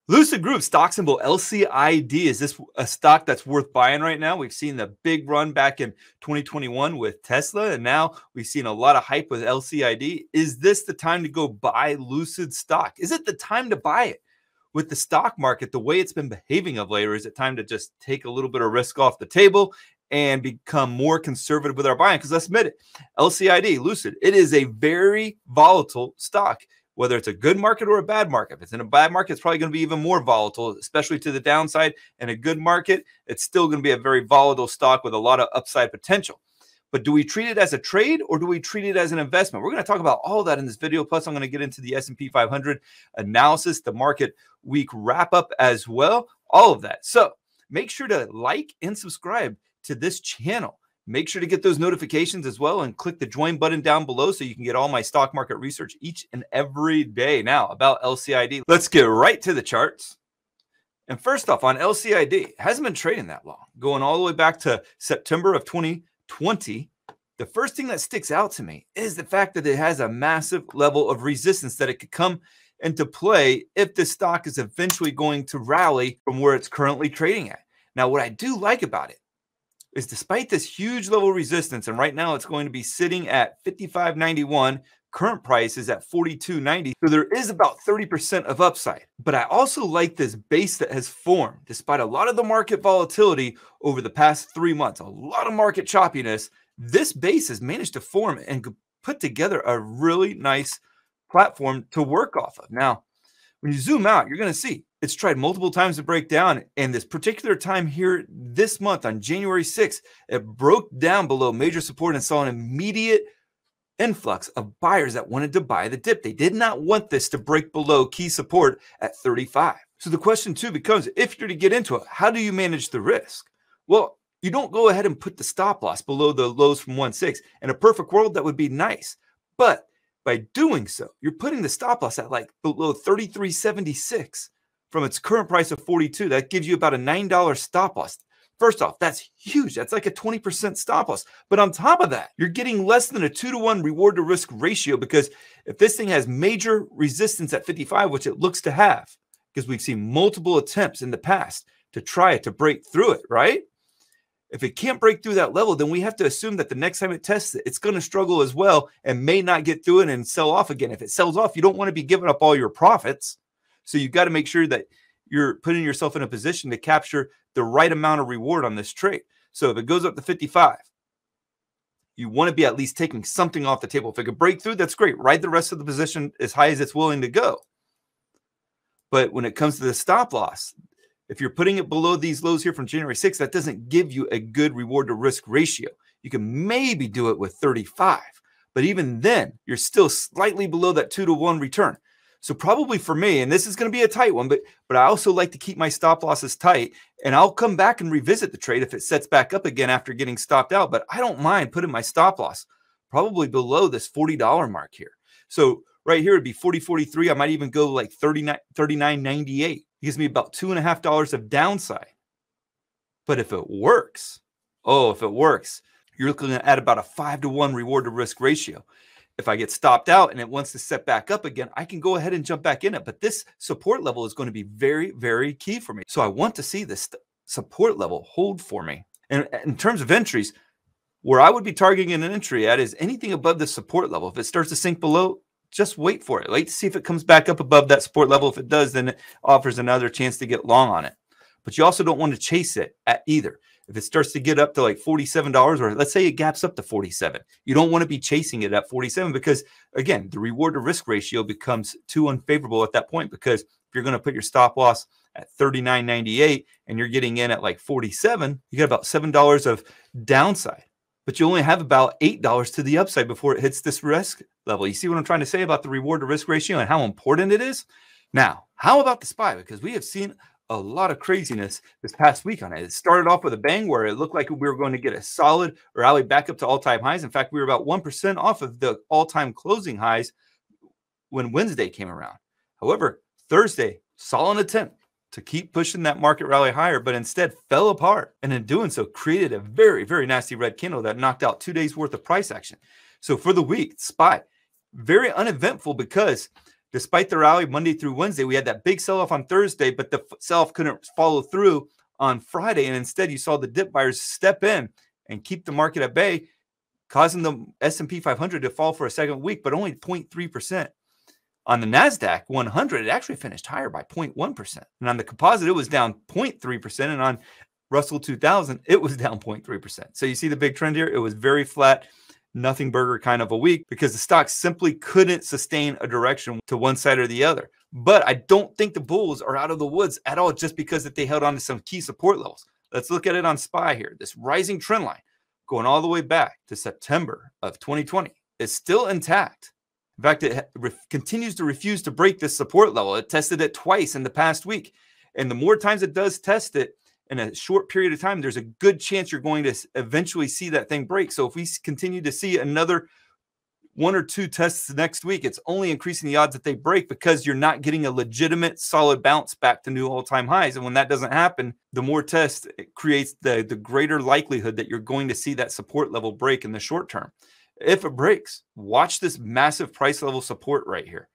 Lucid Group stock symbol LCID. Is this a stock that's worth buying right now? We've seen the big run back in 2021 with Tesla, and now we've seen a lot of hype with LCID. Is this the time to go buy Lucid stock? Is it the time to buy it? With the stock market, the way it's been behaving of late, or is it time to just take a little bit of risk off the table and become more conservative with our buying? Because let's admit it, LCID, Lucid, it is a very volatile stock. Whether it's a good market or a bad market. If it's in a bad market, it's probably going to be even more volatile, especially to the downside. In a good market, it's still going to be a very volatile stock with a lot of upside potential. But do we treat it as a trade or do we treat it as an investment? We're going to talk about all that in this video. Plus, I'm going to get into the S&P 500 analysis, the market week wrap up as well, all of that. So make sure to like and subscribe to this channel. Make sure to get those notifications as well and click the join button down below so you can get all my stock market research each and every day. Now, about LCID, let's get right to the charts. And first off, on LCID, it hasn't been trading that long. Going all the way back to September of 2020, the first thing that sticks out to me is the fact that it has a massive level of resistance that it could come into play if the stock is eventually going to rally from where it's currently trading at. Now, what I do like about it is despite this huge level of resistance, and right now it's going to be sitting at 55.91, current price is at 42.90, so there is about 30% of upside. But I also like this base that has formed, despite a lot of the market volatility over the past 3 months, a lot of market choppiness, this base has managed to form and put together a really nice platform to work off of. Now, when you zoom out, you're going to see it's tried multiple times to break down. And this particular time here this month on January 6th, it broke down below major support and saw an immediate influx of buyers that wanted to buy the dip. They did not want this to break below key support at 35. So the question too becomes, if you're to get into it, how do you manage the risk? Well, you don't go ahead and put the stop loss below the lows from 1.6. In a perfect world, that would be nice. But by doing so, you're putting the stop loss at like below 33.76 from its current price of 42. That gives you about a $9 stop loss. First off, that's huge. That's like a 20% stop loss. But on top of that, you're getting less than a 2-to-1 reward to risk ratio, because if this thing has major resistance at 55, which it looks to have, because we've seen multiple attempts in the past to try it, to break through it, right? If it can't break through that level, then we have to assume that the next time it tests it, it's going to struggle as well and may not get through it and sell off again. If it sells off, you don't want to be giving up all your profits. So you got to make sure that you're putting yourself in a position to capture the right amount of reward on this trade. So if it goes up to 55, you want to be at least taking something off the table. If it could break through, that's great. Ride the rest of the position as high as it's willing to go. But when it comes to the stop loss, if you're putting it below these lows here from January 6th, that doesn't give you a good reward to risk ratio. You can maybe do it with 35, but even then, you're still slightly below that 2-to-1 return. So probably for me, and this is going to be a tight one, but I also like to keep my stop losses tight, and I'll come back and revisit the trade if it sets back up again after getting stopped out. But I don't mind putting my stop loss probably below this $40 mark here. So right here would be 40.43. I might even go like 39.98. It gives me about $2.50 of downside. But if it works, if it works, you're looking at about a 5-to-1 reward to risk ratio. If I get stopped out and it wants to set back up again, I can go ahead and jump back in it. But this support level is going to be very, very key for me. So I want to see this support level hold for me. And in terms of entries, where I would be targeting an entry at is anything above the support level. If it starts to sink below, just wait for it. Wait to see if it comes back up above that support level. If it does, then it offers another chance to get long on it. But you also don't want to chase it at either. If it starts to get up to like $47, or let's say it gaps up to 47, you don't want to be chasing it at 47, because again, the reward to risk ratio becomes too unfavorable at that point. Because if you're going to put your stop loss at 39.98 and you're getting in at like 47, you got about $7 of downside, but you only have about $8 to the upside before it hits this risk level. You see what I'm trying to say about the reward to risk ratio and how important it is? Now, how about the SPY? Because we have seen a lot of craziness this past week on it. It started off with a bang where it looked like we were going to get a solid rally back up to all-time highs. In fact, we were about 1% off of the all-time closing highs when Wednesday came around. However, Thursday saw an attempt to keep pushing that market rally higher, but instead fell apart. And in doing so, created a very, very nasty red candle that knocked out 2 days worth of price action. So for the week, SPY, very uneventful, because Despite the rally Monday through Wednesday, we had that big sell-off on Thursday, but the sell-off couldn't follow through on Friday. And instead, you saw the dip buyers step in and keep the market at bay, causing the S&P 500 to fall for a second week, but only 0.3%. On the NASDAQ 100, it actually finished higher by 0.1%. And on the composite, it was down 0.3%. And on Russell 2000, it was down 0.3%. So you see the big trend here? It was very flat, nothing burger kind of a week because the stock simply couldn't sustain a direction to one side or the other. But I don't think the bulls are out of the woods at all just because that they held on to some key support levels. Let's look at it on SPY here. This rising trend line going all the way back to September of 2020 is still intact. In fact, it continues to refuse to break this support level. It tested it twice in the past week. And the more times it does test it in a short period of time, there's a good chance you're going to eventually see that thing break. So if we continue to see another 1 or 2 tests next week, it's only increasing the odds that they break because you're not getting a legitimate solid bounce back to new all-time highs. And when that doesn't happen, the more tests, it creates the greater likelihood that you're going to see that support level break in the short term. If it breaks, watch this massive price level support right here.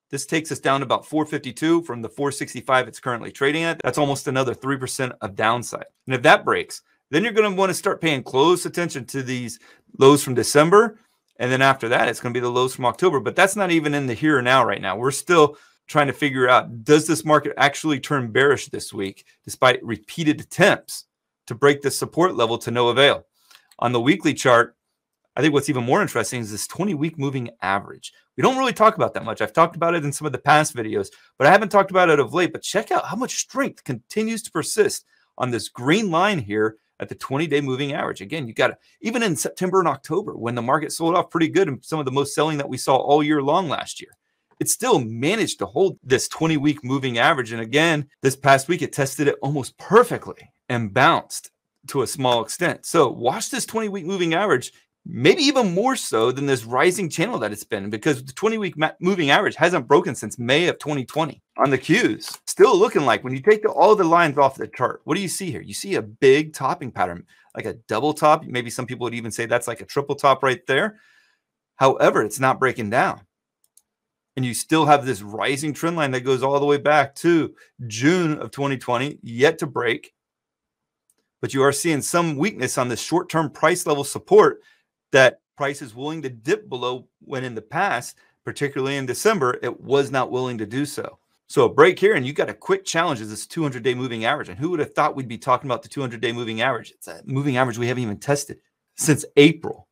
This takes us down to about 452 from the 465 it's currently trading at. That's almost another 3% of downside. And if that breaks, then you're going to want to start paying close attention to these lows from December. And then after that, it's going to be the lows from October. But that's not even in the here and now right now. We're still trying to figure out, does this market actually turn bearish this week, despite repeated attempts to break the support level to no avail? On the weekly chart, I think what's even more interesting is this 20-week moving average. We don't really talk about that much. I've talked about it in some of the past videos, but I haven't talked about it of late. But check out how much strength continues to persist on this green line here at the 20-day moving average. Again, you got to, even in September and October, when the market sold off pretty good and some of the most selling that we saw all year long last year, it still managed to hold this 20-week moving average. And again, this past week, it tested it almost perfectly and bounced to a small extent. So watch this 20-week moving average, maybe even more so than this rising channel that it's been, because the 20-week moving average hasn't broken since May of 2020. On the Qs, still looking like, when you take all the lines off the chart, what do you see here? You see a big topping pattern, like a double top. Maybe some people would even say that's like a triple top right there. However, it's not breaking down. And you still have this rising trend line that goes all the way back to June of 2020, yet to break. But you are seeing some weakness on this short-term price level support that price is willing to dip below, when in the past, particularly in December, it was not willing to do so. So a break here, and you got a quick challenge is this 200-day moving average. And who would have thought we'd be talking about the 200-day moving average? It's a moving average we haven't even tested since April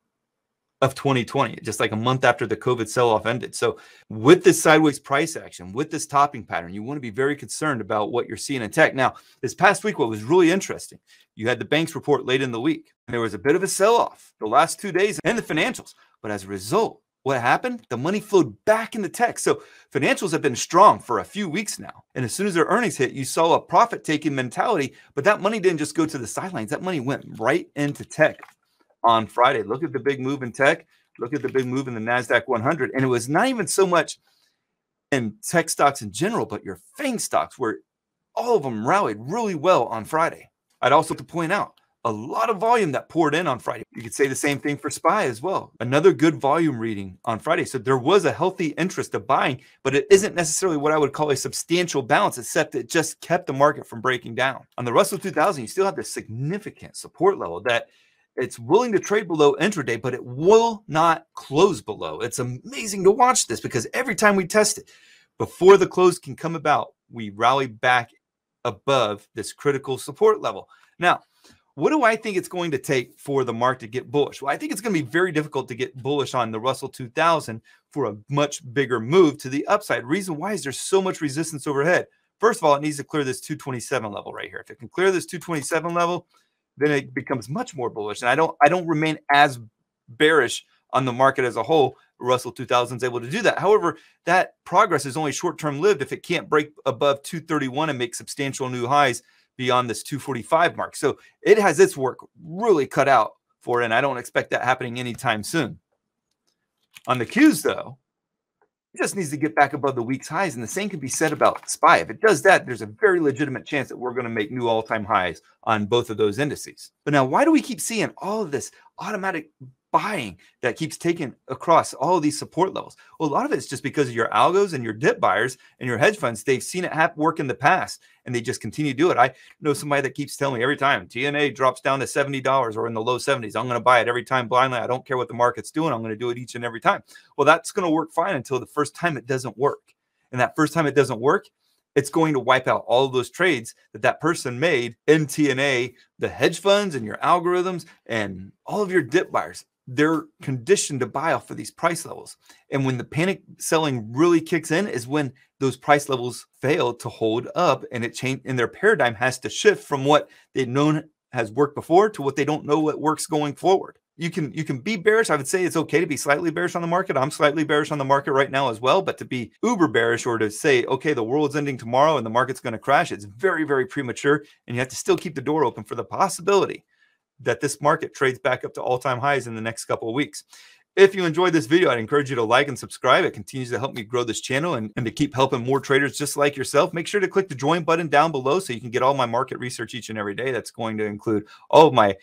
of 2020, just like a month after the COVID sell-off ended. So with this sideways price action, with this topping pattern, you want to be very concerned about what you're seeing in tech. Now, this past week, what was really interesting, you had the banks report late in the week. There was a bit of a sell-off the last 2 days and the financials. But as a result, what happened? The money flowed back into tech. So financials have been strong for a few weeks now. And as soon as their earnings hit, you saw a profit-taking mentality. But that money didn't just go to the sidelines. That money went right into tech on Friday. Look at the big move in tech. Look at the big move in the NASDAQ 100. And it was not even so much in tech stocks in general, but your FANG stocks, where all of them rallied really well on Friday. I'd also like to point out a lot of volume that poured in on Friday. You could say the same thing for SPY as well. Another good volume reading on Friday. So there was a healthy interest of buying, but it isn't necessarily what I would call a substantial bounce, except it just kept the market from breaking down. On the Russell 2000, you still have this significant support level that it's willing to trade below intraday, but it will not close below. It's amazing to watch this, because every time we test it, before the close can come about, we rally back above this critical support level. Now, what do I think it's going to take for the market to get bullish? Well, I think it's going to be very difficult to get bullish on the Russell 2000 for a much bigger move to the upside. Reason why is there's so much resistance overhead. First of all, it needs to clear this 227 level right here. If it can clear this 227 level, then it becomes much more bullish. And I don't remain as bearish on the market as a whole. Russell 2000 is able to do that. However, that progress is only short-term lived if it can't break above 231 and make substantial new highs beyond this 245 mark. So it has its work really cut out for it, and I don't expect that happening anytime soon. On the Qs, though, it just needs to get back above the week's highs, and the same can be said about SPY. If it does that, there's a very legitimate chance that we're going to make new all-time highs on both of those indices. But now, why do we keep seeing all of this automatic buying that keeps taking across all of these support levels? Well, a lot of it's just because of your algos and your dip buyers and your hedge funds. They've seen it work in the past, and they just continue to do it. I know somebody that keeps telling me every time TNA drops down to $70 or in the low 70s, I'm going to buy it every time blindly. I don't care what the market's doing. I'm going to do it each and every time. Well, that's going to work fine until the first time it doesn't work. And that first time it doesn't work, it's going to wipe out all of those trades that person made in TNA, the hedge funds and your algorithms and all of your dip buyers. They're conditioned to buy off of these price levels. And when the panic selling really kicks in is when those price levels fail to hold up, and their paradigm has to shift from what they've known has worked before to what they don't know what works going forward. You can be bearish. I would say it's okay to be slightly bearish on the market. I'm slightly bearish on the market right now as well, but to be uber bearish or to say, okay, the world's ending tomorrow and the market's going to crash, it's very, very premature. And you have to still keep the door open for the possibility that this market trades back up to all-time highs in the next couple of weeks. If you enjoyed this video, I'd encourage you to like and subscribe. It continues to help me grow this channel and to keep helping more traders just like yourself. Make sure to click the join button down below so you can get all my market research each and every day. That's going to include all of my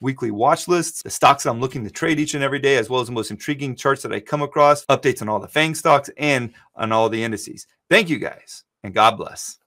weekly watch lists, the stocks I'm looking to trade each and every day, as well as the most intriguing charts that I come across, updates on all the FANG stocks and on all the indices. Thank you guys, and God bless.